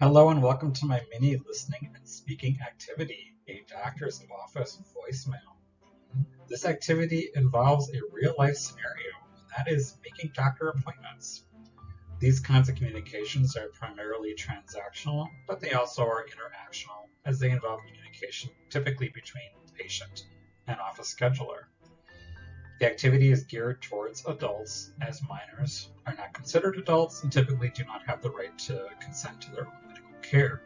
Hello and welcome to my mini listening and speaking activity, a doctor's office voicemail. This activity involves a real life scenario, and that is making doctor appointments. These kinds of communications are primarily transactional, but they also are interactional as they involve communication typically between patient and office scheduler. The activity is geared towards adults, as minors are not considered adults and typically do not have the right to consent to their own medical care.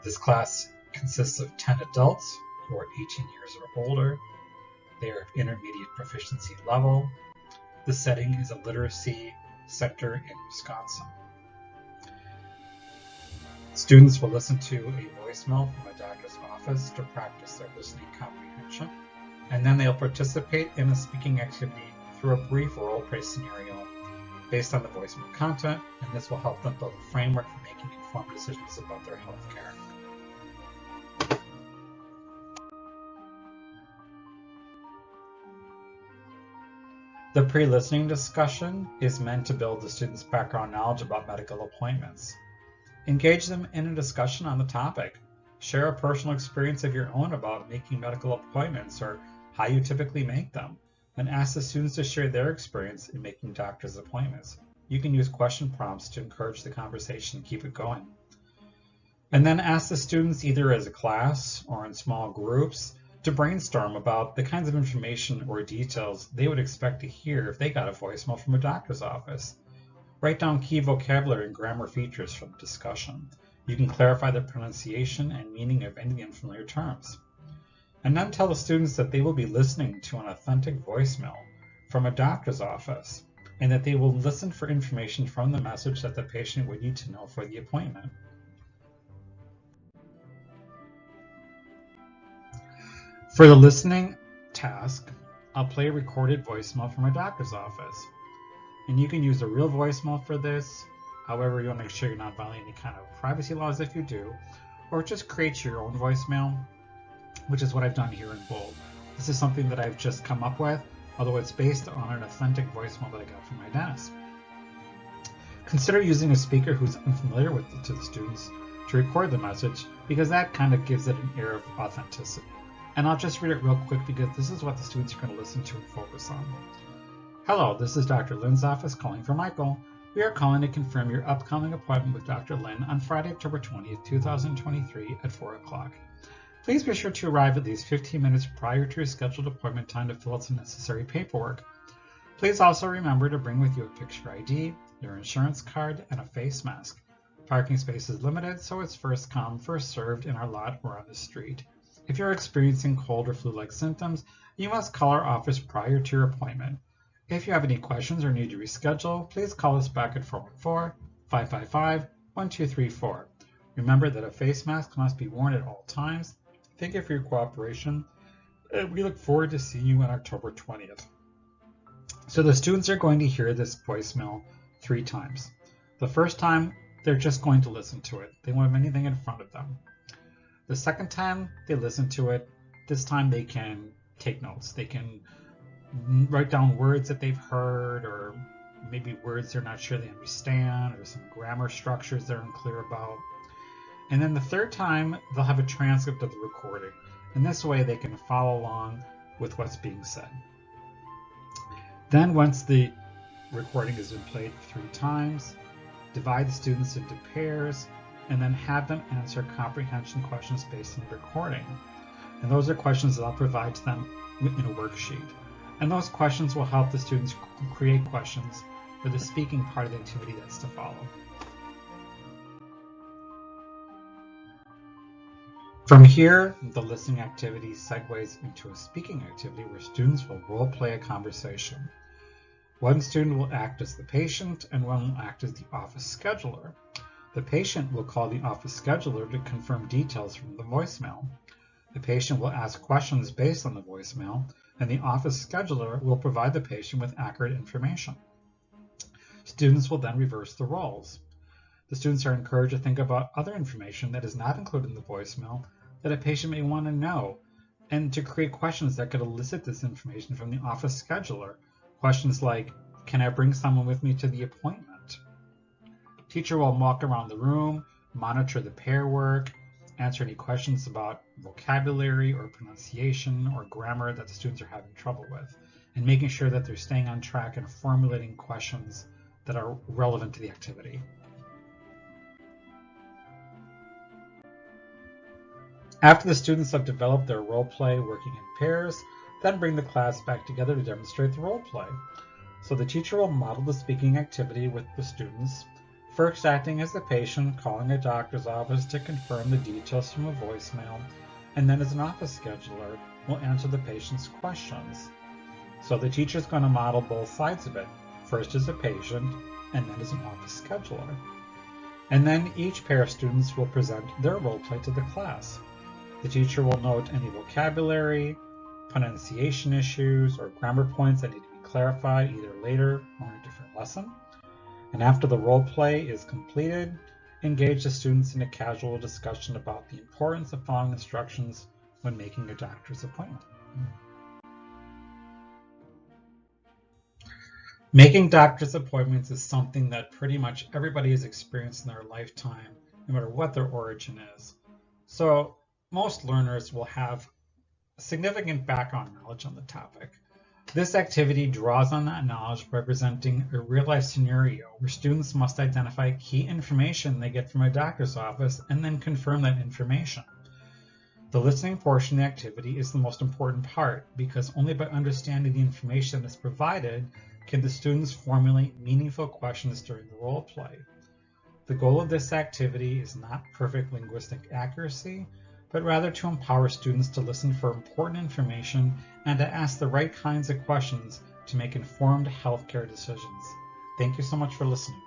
This class consists of 10 adults who are 18 years or older. They are of intermediate proficiency level. The setting is a literacy center in Wisconsin. Students will listen to a voicemail from a doctor's office to practice their listening comprehension, and then they'll participate in a speaking activity through a brief role-play scenario based on the voicemail content, and this will help them build a framework for making informed decisions about their health care. The pre-listening discussion is meant to build the students' background knowledge about medical appointments. Engage them in a discussion on the topic. Share a personal experience of your own about making medical appointments or how you typically make them, and ask the students to share their experience in making doctor's appointments. You can use question prompts to encourage the conversation and keep it going. And then ask the students, either as a class or in small groups, to brainstorm about the kinds of information or details they would expect to hear if they got a voicemail from a doctor's office. Write down key vocabulary and grammar features from the discussion. You can clarify the pronunciation and meaning of any unfamiliar terms. And then tell the students that they will be listening to an authentic voicemail from a doctor's office, and that they will listen for information from the message that the patient would need to know for the appointment. For the listening task, I'll play a recorded voicemail from a doctor's office. And you can use a real voicemail for this. However, you want to make sure you're not violating any kind of privacy laws if you do, or just create your own voicemail, which is what I've done here in bold. This is something that I've just come up with, although it's based on an authentic voicemail that I got from my dentist. Consider using a speaker who's unfamiliar to the students to record the message, because that kind of gives it an air of authenticity. And I'll just read it real quick because this is what the students are going to listen to and focus on. Hello, this is Dr. Lynn's office calling for Michael. We are calling to confirm your upcoming appointment with Dr. Lynn on Friday, October 20th, 2023 at 4 o'clock. Please be sure to arrive at least 15 minutes prior to your scheduled appointment time to fill out some necessary paperwork. Please also remember to bring with you a picture ID, your insurance card, and a face mask. Parking space is limited, so it's first come, first served in our lot or on the street. If you're experiencing cold or flu-like symptoms, you must call our office prior to your appointment. If you have any questions or need to reschedule, please call us back at 414-555-1234. Remember that a face mask must be worn at all times. Thank you for your cooperation, and we look forward to seeing you on October 20th. So the students are going to hear this voicemail 3 times. The first time, they're just going to listen to it. They won't have anything in front of them. The second time they listen to it, this time they can take notes. They can write down words that they've heard, or maybe words they're not sure they understand, or some grammar structures they're unclear about. And then the third time, they'll have a transcript of the recording. And this way they can follow along with what's being said. Then once the recording has been played 3 times, divide the students into pairs, and then have them answer comprehension questions based on the recording. And those are questions that I'll provide to them in a worksheet. And those questions will help the students create questions for the speaking part of the activity that's to follow. From here, the listening activity segues into a speaking activity where students will role play a conversation. One student will act as the patient and one will act as the office scheduler. The patient will call the office scheduler to confirm details from the voicemail. The patient will ask questions based on the voicemail, and the office scheduler will provide the patient with accurate information. Students will then reverse the roles. The students are encouraged to think about other information that is not included in the voicemail that a patient may want to know, and to create questions that could elicit this information from the office scheduler. Questions like, can I bring someone with me to the appointment? Teacher will walk around the room monitor the pair work, answer any questions about vocabulary or pronunciation or grammar that the students are having trouble with, and making sure that they're staying on track and formulating questions that are relevant to the activity. After the students have developed their role play working in pairs, then bring the class back together to demonstrate the role play. So the teacher will model the speaking activity with the students, first acting as the patient, calling a doctor's office to confirm the details from a voicemail, and then as an office scheduler, will answer the patient's questions. So the teacher is going to model both sides of it, first as a patient, and then as an office scheduler. And then each pair of students will present their role play to the class. The teacher will note any vocabulary, pronunciation issues, or grammar points that need to be clarified either later or in a different lesson. And after the role play is completed, engage the students in a casual discussion about the importance of following instructions when making a doctor's appointment. Making doctor's appointments is something that pretty much everybody has experienced in their lifetime, no matter what their origin is. So most learners will have significant background knowledge on the topic. This activity draws on that knowledge by presenting a real-life scenario where students must identify key information they get from a doctor's office and then confirm that information. The listening portion of the activity is the most important part because only by understanding the information that's provided can the students formulate meaningful questions during the role play. The goal of this activity is not perfect linguistic accuracy, but rather to empower students to listen for important information and to ask the right kinds of questions to make informed healthcare decisions. Thank you so much for listening.